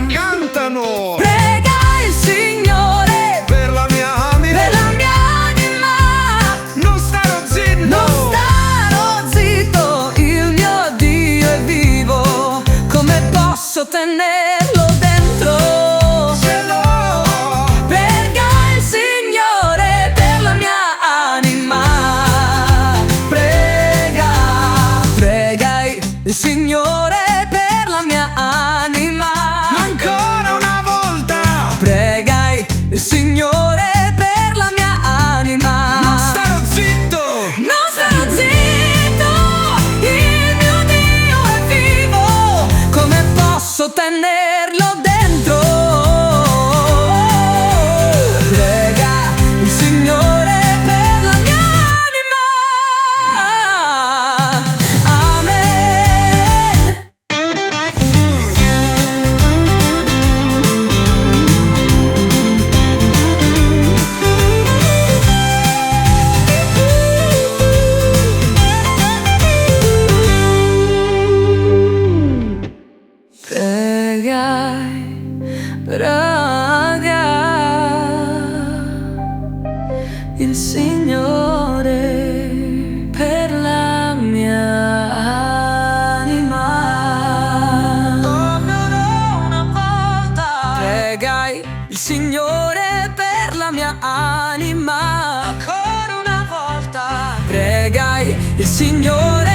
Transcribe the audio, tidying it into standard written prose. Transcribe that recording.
cantano. Prega il Signore Per la mia anima, per la mia anima. non starò zitto. Non starò zitto, il mio Dio è vivo. Come posso tenerlo dentro? Ce l'ho. Prega il Signore per la mia anima. Prega il Signore per la mia anima. Ancora una volta. Prega il Signore per la mia anima. Non starò zitto. Non starò zitto, il mio Dio è vivo. Come posso tenerlo dentro? Prega il Signore per la mia anima. Amen. Prega il Signore per la mia anima. Una volta. Prega il Signore per la mia anima. Ancora una volta. Prega il Signore